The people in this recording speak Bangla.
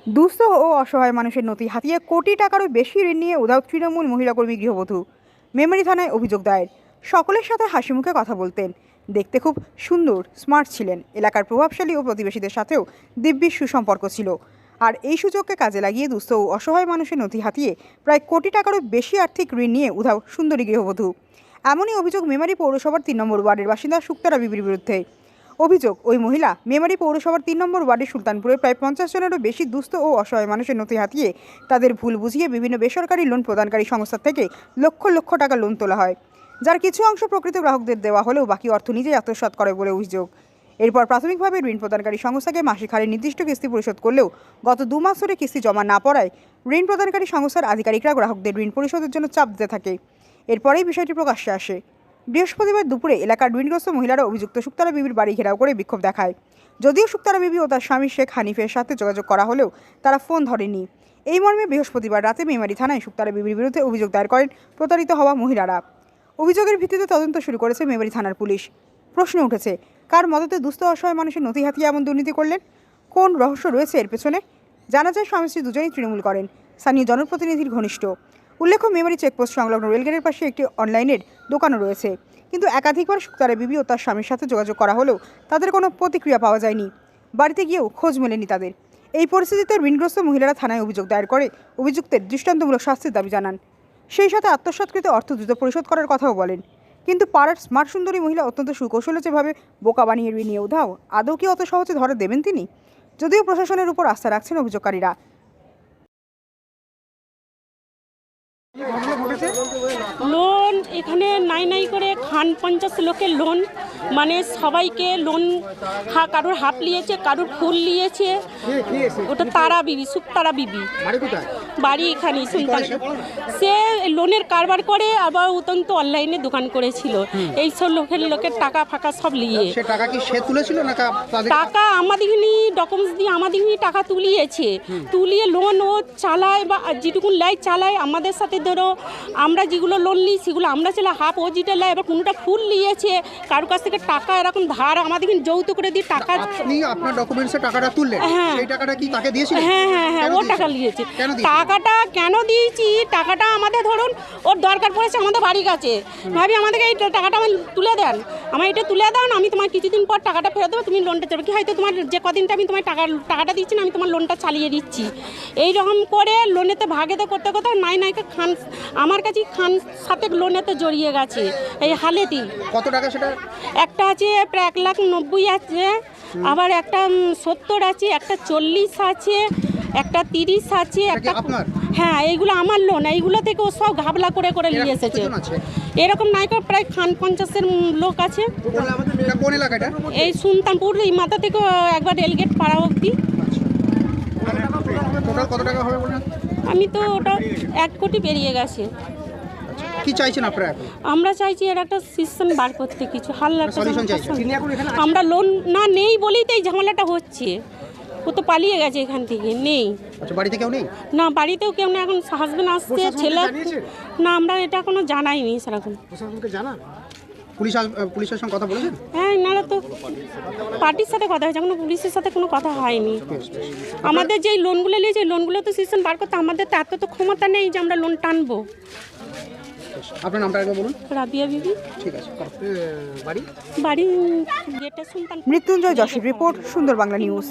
দুস্থ ও অসহায় মানুষের নথি হাতিয়ে কোটি টাকারও বেশি ঋণ নিয়ে উধাও তৃণমূল মহিলা কর্মী গৃহবধূ। মেমারি থানায় অভিযোগ দায়ের। সকলের সাথে হাসি মুখে কথা বলতেন, দেখতে খুব সুন্দর, স্মার্ট ছিলেন। এলাকার প্রভাবশালী ও প্রতিবেশীদের সাথেও দিব্যি সুসম্পর্ক ছিল। আর এই সুযোগকে কাজে লাগিয়ে দুস্থ ও অসহায় মানুষের নথি হাতিয়ে প্রায় কোটি টাকারও বেশি আর্থিক ঋণ নিয়ে উধাও সুন্দরী গৃহবধূ। এমনই অভিযোগ মেমারি পৌরসভার 3 নম্বর ওয়ার্ডের বাসিন্দা শুক্তারা বিবির বিরুদ্ধে। অভিযোগ, ওই মহিলা মেমারি পৌরসভার 3 নম্বর ওয়ার্ডের সুলতানপুরে প্রায় 50 জনেরও বেশি দুস্থ ও অসহায় মানুষের নথি হাতিয়ে তাদের ভুল বুঝিয়ে বিভিন্ন বেসরকারি লোন প্রদানকারী সংস্থা থেকে লক্ষ লক্ষ টাকা লোন তোলা হয়, যার কিছু অংশ প্রকৃত গ্রাহকদের দেওয়া হলেও বাকি অর্থ নিজেই আত্মসাৎ করে বলে অভিযোগ। এরপর প্রাথমিকভাবে ঋণ প্রদানকারী সংস্থাকে মাসিক হারে নির্দিষ্ট কিস্তি পরিশোধ করলেও গত 2 মাস ধরে কিস্তি জমা না পড়ায় ঋণ প্রদানকারী সংস্থার আধিকারিকরা গ্রাহকদের ঋণ পরিশোধের জন্য চাপ দিতে থাকে। এরপরেই বিষয়টি প্রকাশ্যে আসে। বৃহস্পতিবার দুপুরে এলাকার ঋণগ্রস্ত মহিলারা অভিযুক্ত শুক্তারা বিবির বাড়ি ঘেরাও করে বিক্ষোভ দেখায়। যদিও শুক্তারা বিবি ও তার স্বামী শেখ হানিফের সাথে যোগাযোগ করা হলেও তারা ফোন ধরেনি। এই মর্মে বৃহস্পতিবার রাতে মেমারি থানায় শুক্তারা বিবির বিরুদ্ধে অভিযোগ দায়ের করেন প্রতারিত হওয়া মহিলারা। অভিযোগের ভিত্তিতে তদন্ত শুরু করেছে মেমারি থানার পুলিশ। প্রশ্ন উঠেছে, কার মদতে দুস্থ অসহায় মানুষের নথি হাতিয়ে এমন দুর্নীতি করলেন? কোন রহস্য রয়েছে এর পেছনে? জানা যায় স্বামী স্ত্রী দুজনেই তৃণমূল করেন, স্থানীয় জনপ্রতিনিধির ঘনিষ্ঠ। উল্লেখ্য, মেমারি চেকপোস্ট সংলগ্ন রেলগেটের পাশে একটি অনলাইনের দোকানও রয়েছে। কিন্তু একাধিকবার শুক্তারা বিবি ও তার স্বামীর সাথে যোগাযোগ করা হলেও তাদের কোনো প্রতিক্রিয়া পাওয়া যায়নি। বাড়িতে গিয়েও খোঁজ মেলেনি তাদের। এই পরিস্থিতিতে ঋণগ্রস্ত মহিলারা থানায় অভিযোগ দায়ের করে অভিযুক্তের দৃষ্টান্তমূলক শাস্তির দাবি জানান। সেই সাথে আত্মসাৎকৃত অর্থ দ্রুত পরিশোধ করার কথাও বলেন। কিন্তু পাড়ার স্মার্ট সুন্দরী মহিলা অত্যন্ত সুকৌশলে যেভাবে বোকা বানিয়ে ঋণ নিয়ে উধাও, আদৌ কি অত সহজে ধরা দেবেন তিনি? যদিও প্রশাসনের উপর আস্থা রাখছেন অভিযোগকারীরা। লোন এখানে নাই করে খান 50 লোকের লোন, মানে সবাইকে লোন, কারোর হাফ নিয়েছে, কারোর ফুল নিয়েছে। ওটা তারা বিবি, শুক্তারা বিবি বাড়ি এখানে সুলতান। সে লোনের কারবার করে, আবার অত্যন্ত অনলাইনে দোকান করেছিল। এই সব লোকের টাকা ফাঁকা সব নিয়ে টাকা কি সে তুলেছিল না? টাকা আমাদের ডকুমেন্টস দিয়ে আমাদের টাকা তুলিয়েছে, তুলিয়ে লোন ও চালায়, বা যেটুকু লাই চালায়। আমাদের সাথে ধরো আমরা যেগুলো লোন নিই সেগুলো আমরা চালাই, হাফ ও যেটা লাই, এবার কোনোটা ফুল নিয়েছে। কারোর কাছ থেকে টাকা এরকম ধার আমাদের যৌথ করে দিয়ে টাকা। আপনি আপনার ডকুমেন্টসে টাকাটা তুললেন, সেই টাকাটা কি তাকে দিয়েছিলেন? হ্যাঁ, ও টাকা নিয়েছে। টাকাটা কেন দিয়েছি? টাকাটা আমাদের ধরুন ওর দরকার পড়েছে আমাদের বাড়ির কাছে, ভাবি আমাদেরকে এই টাকাটা আমি তুলে দেন, আমার এটা তুলে দাও না, আমি তোমার কিছুদিন পর টাকাটা ফেরত দেবো, তুমি লোনটা চাবে কি, হয়তো তোমার যে কদিনটা আমি তোমার টাকাটা দিচ্ছি না, আমি তোমার লোনটা চালিয়ে দিচ্ছি। এইরকম করে লোনেতে ভাগেতে করতে করতে নাইকে খান আমার কাছে খান সাথে লোনেতে জড়িয়ে গেছে। এই হালেতেই কত টাকা সেটা? একটা আছে প্রায় 1,90,000 আছে, আবার একটা 70 আছে, একটা 40 আছে, একটা 30 আছে, একটা। হ্যাঁ, এইগুলো আমার লোন, এইগুলো থেকে ও সব ঘাবলা করে নিয়ে এসেছে। এরকম নায়িকা প্রায় খান 50-এর লোক আছে। কোন এলাকাটা? এই সুলতানপুর, এই মাথা থেকে একবার রেলগেট পাড়া অবধি। কত টাকা হবে বলেন? আমি তো ওটা 1 কোটি পেরিয়ে গেছে। কি চাইছেন আপনারা? আমরা চাইছি এর একটা সিস্টেম বার করতে, কিছু হাল একটা। আমরা লোন না নেই বলেই তো এই ঝামেলাটা হচ্ছে। ও তো পালিয়ে গেছে এখান থেকে, নেই। আচ্ছা, বাড়িতে কেউ নেই? না, বাড়িতেও কেউ নেই। এখন হাজবেন্ড আসছে, ছেলে। না, আমরা এটা এখনো জানাইনি সেরকম। পুলিশের সঙ্গে কথা বলেছেন? হ্যাঁ, এনারা তো পার্টির সাথে কথা হয়েছে, এখনো পুলিশের সাথে কোনো কথা হয়নি। আমাদের যেই লোনগুলো নিয়েছে, লোনগুলো তো সিস্টেম বার করতে আমাদের তো এত তো ক্ষমতা নেই যে আমরা লোন টানবো। আপনার নামটা একবার বলুন। রাবিয়া বিবি। ঠিক আছে। বাড়ি যেটা সুলতান। মৃত্যুঞ্জয় যশের রিপোর্ট, সুন্দর বাংলা নিউজ।